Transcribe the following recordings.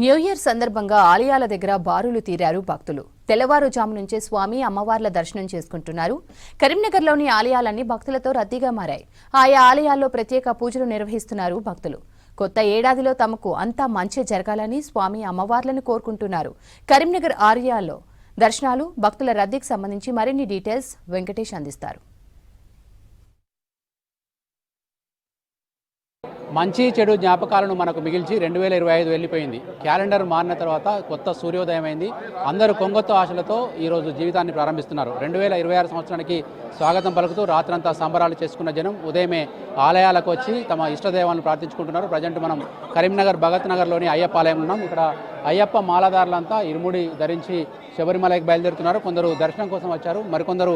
New year సందర్భంగా ఆలయాల దగ్గర బారులు తీరారు భక్తులు. తెల్లవారుజాము నుంచే స్వామి అమ్మవార్ల దర్శనం చేసుకుంటున్నారు. కరీంనగర్లోని ఆలయాలన్నీ భక్తులతో రద్దీగా మారాయి. ఆయా ఆలయాల్లో ప్రత్యేక పూజలు నిర్వహిస్తున్నారు భక్తులు. కొత్త ఏడాదిలో తమకు అంతా మంచి జరగాలని స్వామి అమ్మవార్లను కోరుకుంటున్నారు. కరీంనగర్ ఆలయాల్లో దర్శనాలు, భక్తుల రద్దీకి సంబంధించి మరిన్ని డీటెయిల్స్ వెంకటేష్ అందిస్తారు. మంచి చెడు జ్ఞాపకాలను మనకు మిగిల్చి 2025 వెళ్ళిపోయింది. క్యాలెండర్ మారిన తర్వాత కొత్త సూర్యోదయం అయింది. అందరూ కొంగొత్త ఆశలతో ఈరోజు జీవితాన్ని ప్రారంభిస్తున్నారు. 2026 సంవత్సరానికి స్వాగతం పలుకుతూ రాత్రంతా సంబరాలు చేసుకున్న జనం ఉదయమే ఆలయాలకు వచ్చి తమ ఇష్టదైవాలను ప్రార్థించుకుంటున్నారు. ప్రజెంట్ మనం కరీంనగర్ భగత్ నగర్లోని అయ్యప్ప ఆలయం ఉన్నాం. ఇక్కడ అయ్యప్ప మాలదారులంతా ఇరుముడి ధరించి శబరిమలకి బయలుదేరుతున్నారు. కొందరు దర్శనం కోసం వచ్చారు, మరికొందరు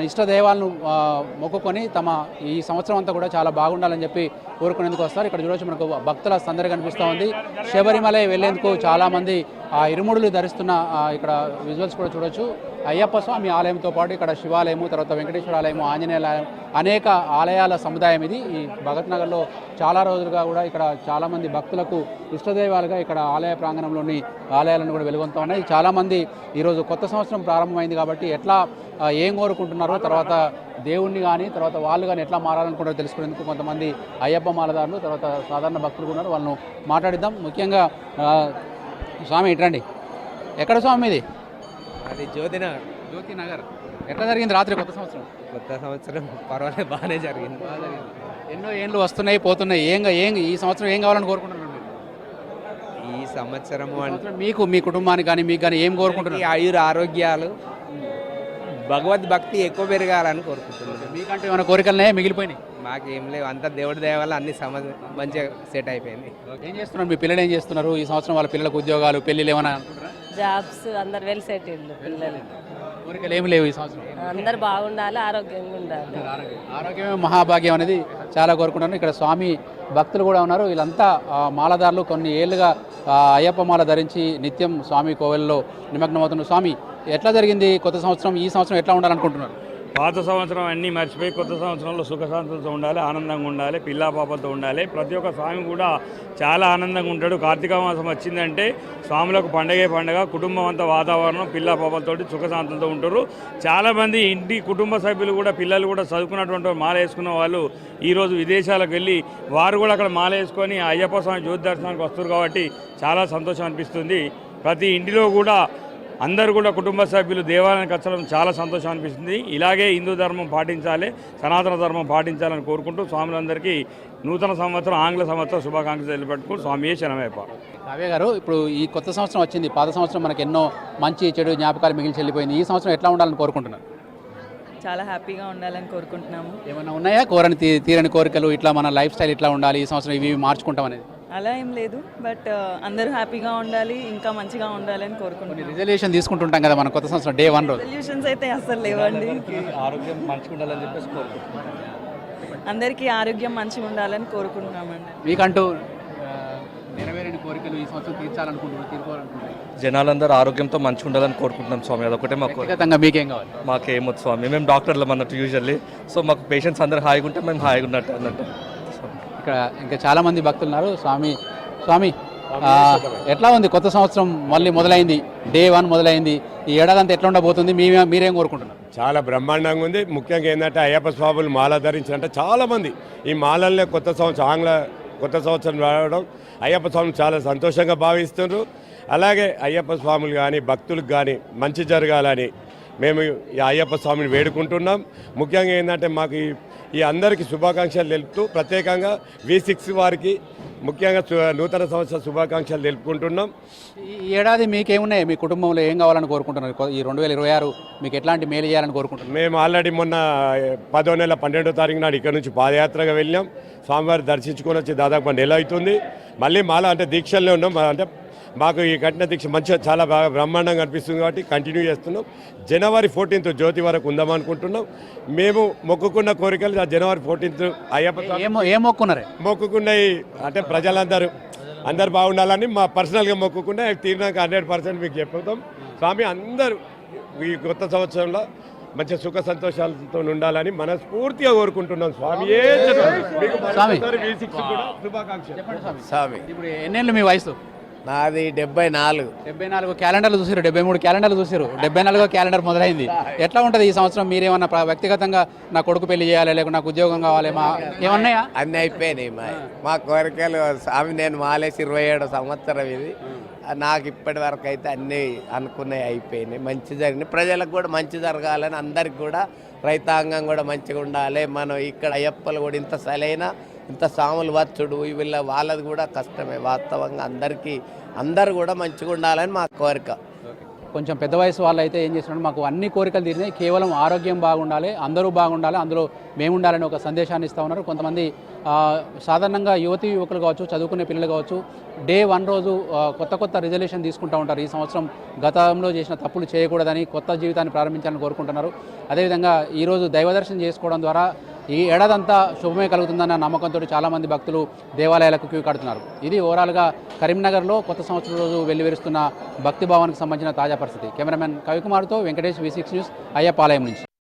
ఇష్టదైవాలను మొక్కుకొని తమ ఈ సంవత్సరం అంతా కూడా చాలా బాగుండాలని చెప్పి కోరుకునేందుకు వస్తారు. ఇక్కడ చూడవచ్చు మనకు భక్తుల సందడి కనిపిస్తూ ఉంది. శబరిమల వెళ్లేందుకు చాలామంది ఆ ఇరుముడులు ధరిస్తున్న ఇక్కడ విజువల్స్ కూడా చూడవచ్చు. అయ్యప్ప స్వామి ఆలయంతో పాటు ఇక్కడ శివాలయము, తర్వాత వెంకటేశ్వర ఆలయము, ఆంజనేయ ఆలయం, అనేక ఆలయాల సముదాయం ఇది. ఈ భగత్ నగర్లో చాలా రోజులుగా కూడా ఇక్కడ చాలామంది భక్తులకు ఇష్టదైవాలుగా ఇక్కడ ఆలయ ప్రాంగణంలోని ఆలయాలను కూడా వెలుగొందుతూ ఉన్నాయి. చాలామంది ఈరోజు కొత్త సంవత్సరం ప్రారంభమైంది కాబట్టి ఎట్లా ఏం కోరుకుంటున్నారో, తర్వాత దేవుణ్ణి కానీ తర్వాత వాళ్ళు కానీ ఎట్లా మారాలనుకుంటారో తెలుసుకునేందుకు కొంతమంది అయ్యప్ప మాలదారులు, తర్వాత సాధారణ భక్తులు ఉన్నారు. వాళ్ళను మాట్లాడిద్దాం. ముఖ్యంగా స్వామి ఇట్రండి. ఎక్కడ స్వామి ఇది? అది జ్యోతినగర్. జ్యోతినగర్. ఎట్లా జరిగింది రాత్రి కొత్త సంవత్సరం? కొత్త సంవత్సరం పర్వాలేదు, బాగానే జరిగింది. ఎన్నో ఏండ్లు వస్తున్నాయి పోతున్నాయి. ఈ సంవత్సరం ఏం కావాలని కోరుకుంటున్నారు? ఈ సంవత్సరం అంటే మీకు, మీ కుటుంబానికి కానీ మీకు కానీ ఏం కోరుకుంటున్నారు? ఆయుర ఆరోగ్యాలు, భగవద్ భక్తి ఎక్కువ పెరగాలని కోరుకుంటున్నాను. మీకంటే ఏమైనా కోరికలనే మిగిలిపోయినాయి? మాకేం లేవు, అంతా దేవుడి దయ వల్ల అన్ని మంచిగా సెట్ అయిపోయింది. ఏం చేస్తున్నారు మీ పిల్లలు? ఏం చేస్తున్నారు ఈ సంవత్సరం? వాళ్ళ పిల్లలకు ఉద్యోగాలు, పెళ్ళిళ్ళు ఏమైనా జాబ్స్, అందరు వెల్ సెటిల్డ్ పిల్లలు. కోరికలు ఏమి లేవు ఈ సంవత్సరం? అందరు బాగుండాలి, ఆరోగ్యంగా ఉండాలి. ఆరోగ్యమే మహాభాగ్యం అనేది చాలా కోరుకుంటున్నాను. ఇక్కడ స్వామి భక్తులు కూడా ఉన్నారు. వీళ్ళంతా మాలదారులు. కొన్ని ఏళ్ళుగా అయ్యప్ప మాల ధరించి నిత్యం స్వామి కోవెల్లో నిమగ్నమవుతున్నారు. స్వామి, ఎట్లా జరిగింది కొత్త సంవత్సరం? ఈ సంవత్సరం ఎట్లా ఉండాలనుకుంటున్నారు? పాత సంవత్సరం అన్నీ మర్చిపోయి కొత్త సంవత్సరంలో సుఖశాంతులతో ఉండాలి, ఆనందంగా ఉండాలి, పిల్లా పాపలతో ఉండాలి. ప్రతి ఒక్క స్వామి కూడా చాలా ఆనందంగా ఉంటాడు. కార్తీక మాసం వచ్చిందంటే స్వాములకు పండగే పండగ. కుటుంబం అంతా వాతావరణం పిల్లా పాపలతోటి సుఖశాంతులతో ఉంటారు. చాలామంది ఇంటి కుటుంబ సభ్యులు కూడా, పిల్లలు కూడా చదువుకున్నటువంటి మాల వేసుకున్న వాళ్ళు ఈరోజు విదేశాలకు వెళ్ళి వారు కూడా అక్కడ మాల వేసుకొని అయ్యప్ప స్వామి జ్యోతి దర్శనానికి వస్తారు కాబట్టి చాలా సంతోషం అనిపిస్తుంది. ప్రతి ఇంటిలో కూడా అందరూ కూడా కుటుంబ సభ్యులు దేవాలయానికి వచ్చడం చాలా సంతోషం అనిపిస్తుంది. ఇలాగే హిందూ ధర్మం పాటించాలి, సనాతన ధర్మం పాటించాలని కోరుకుంటూ స్వాములందరికీ నూతన సంవత్సరం, ఆంగ్ల సంవత్సరం శుభాకాంక్షలు తెలియపెట్టుకుంటూ స్వామియే శరణమయ్యప్ప. కావ్య గారు, ఇప్పుడు ఈ కొత్త సంవత్సరం వచ్చింది. పాత సంవత్సరం మనకు ఎన్నో మంచి చెడు జ్ఞాపకాలు మిగిల్చి వెళ్ళిపోయింది. ఈ సంవత్సరం ఎట్లా ఉండాలని కోరుకుంటున్నారు? చాలా హ్యాపీగా ఉండాలని కోరుకుంటున్నాము. ఏమైనా ఉన్నాయా తీరని కోరికలు? ఇట్లా మన లైఫ్ స్టైల్ ఇట్లా ఉండాలి, ఈ సంవత్సరం ఇవి మార్చుకుంటాం అనేది? అలా ఏం లేదు, బట్ అందరూ హ్యాపీగా ఉండాలి, ఇంకా మంచిగా ఉండాలని కోరుకుంటున్నాం. రిజల్యూషన్ తీసుకుంటుంటాం కదా మన కొత్త సంవత్సరం డే 1 రోజు. రిజల్యూషన్స్ అయితే అసలు లేవండి. ఆరోగ్యం మంచిగా ఉండాలని చెప్పేసి కోరుకుంటున్నాం. అందరికీ ఆరోగ్యం మంచిగా ఉండాలని కోరుకుంటున్నామండి. మీకంటూ నెరవేరని కోరికలు ఈ సంవత్సరం తీర్చాలనుకుంటున్నారు? జనాలందరూ ఆరోగ్యంతో మంచిగా ఉండాలని కోరుకుంటున్నాం స్వామి. అదొకటే మాకు. వ్యక్తిగతంగా మీకేం కావాలి? మాకేమొద్దు స్వామి, మేము డాక్టర్లు అన్నట్టు యూజువల్లీ. సో మాకు పేషెంట్స్ అందరూ హాయిగా ఉంటే మేము హాయిగా ఉన్నట్టు అన్నట్టు. ఇక్కడ ఇంకా చాలా మంది భక్తులు ఉన్నారు. స్వామి ఎట్లా ఉంది కొత్త సంవత్సరం? మళ్ళీ మొదలైంది, డే 1 మొదలైంది. ఈ ఏడాదంతా ఎట్లా ఉండబోతుంది? మీరేం కోరుకుంటున్నారు? చాలా బ్రహ్మాండంగా ఉంది. ముఖ్యంగా ఏంటంటే అయ్యప్ప స్వాములు మాల ధరించినట్టే చాలామంది ఈ మాలల్నే కొత్త సంవత్సరం, ఆంగ్ల కొత్త సంవత్సరం రావడం అయ్యప్ప స్వాములు చాలా సంతోషంగా భావిస్తున్నారు. అలాగే అయ్యప్ప స్వాములు కానీ భక్తులకు కానీ మంచి జరగాలని మేము ఈ అయ్యప్ప స్వామిని వేడుకుంటున్నాం. ముఖ్యంగా ఏంటంటే మాకు ఈ అందరికీ శుభాకాంక్షలు తెలుపుతూ ప్రత్యేకంగా V6 వారికి ముఖ్యంగా నూతన సంవత్సర శుభాకాంక్షలు తెలుపుకుంటున్నాం. ఈ ఏడాది మీకేమున్నాయి? మీ కుటుంబంలో ఏం కావాలని కోరుకుంటున్నారు? ఈ 2026 మీకు ఎట్లాంటి మేలు చేయాలని కోరుకుంటున్నారు? మేము ఆల్రెడీ మొన్న 10వ నెల 12వ తారీఖు నాడు ఇక్కడ నుంచి పాదయాత్రగా వెళ్ళాం. స్వామివారి దర్శించుకొని వచ్చి దాదాపు నెల అవుతుంది. మళ్ళీ మాల అంటే దీక్షల్లో ఉన్నాం. అంటే మాకు ఈ కఠిన దీక్ష మంచిగా చాలా బాగా బ్రహ్మాండంగా అనిపిస్తుంది కాబట్టి కంటిన్యూ చేస్తున్నాం. జనవరి 14th జ్యోతి వరకు ఉందామనుకుంటున్నాం. మేము మొక్కుకున్న కోరికలు జనవరి 14th అయ్యప్ప మొక్కుకున్నవి అంటే అందరు బాగుండాలని మా పర్సనల్గా మొక్కుకున్నా తీరినాక 100% మీకు చెప్పుతాం. స్వామి అందరూ ఈ కొత్త సంవత్సరంలో మంచి సుఖ సంతోషాలతో ఉండాలని మనస్ఫూర్తిగా కోరుకుంటున్నాం. స్వామి ఇప్పుడు ఎన్నేళ్ళు మీ వయసు? నాది 74. 74 క్యాలెండర్లు చూసారు, 73 క్యాలెండర్లు చూసారు, 74వ క్యాలెండర్ మొదలైంది. ఎట్లా ఉంటుంది ఈ సంవత్సరం? మీరేమన్నా వ్యక్తిగతంగా నా కొడుకు పెళ్లి చేయాలి, లేకపోతే నాకు ఉద్యోగం కావాలి, ఏమన్నాయా? అన్నీ అయిపోయినాయి మా కోరికలు. స్వామి నేను మాలేసి 27 సంవత్సరం ఇది. నాకు ఇప్పటి వరకు అయితే అన్నీ అనుకున్నవి అయిపోయినాయి, మంచి జరిగినాయి. ప్రజలకు కూడా మంచి జరగాలని, అందరికి కూడా రైతాంగం కూడా మంచిగా ఉండాలి. మనం ఇక్కడ అయ్యప్పలు కూడా ఇంత సలైన ఇంత సాములు వచ్చుడు వీళ్ళ వాళ్ళది కూడా కష్టమే వాస్తవంగా. అందరూ కూడా మంచిగా ఉండాలని మా కోరిక. కొంచెం పెద్ద వయసు వాళ్ళు అయితే ఏం చేస్తున్నారు, మాకు అన్ని కోరికలు తీరినాయి, కేవలం ఆరోగ్యం బాగుండాలి, అందరూ బాగుండాలి, అందులో మేము ఉండాలని ఒక సందేశాన్ని ఇస్తూ ఉన్నారు. కొంతమంది సాధారణంగా యువకులు కావచ్చు, చదువుకునే పిల్లలు కావచ్చు, డే 1 రోజు కొత్త రిజల్యూషన్ తీసుకుంటూ ఉంటారు. ఈ సంవత్సరం గతంలో చేసిన తప్పులు చేయకూడదని, కొత్త జీవితాన్ని ప్రారంభించాలని కోరుకుంటున్నారు. అదేవిధంగా ఈరోజు దైవదర్శనం చేసుకోవడం ద్వారా ఈ ఏడాదంతా శుభమే కలుగుతుందన్న నమ్మకంతో చాలామంది భక్తులు దేవాలయాలకు క్యూ కడుతున్నారు. ఇది ఓవరాల్గా కరీంనగర్లో కొత్త సంవత్సరం రోజు వెల్లివిరుస్తున్న భక్తి భావానికి సంబంధించిన తాజా పరిస్థితి. కెమెరామెన్ కవికుమార్తో వెంకటేష్, V6 న్యూస్, అయ్యప్ప ఆలయం నుంచి.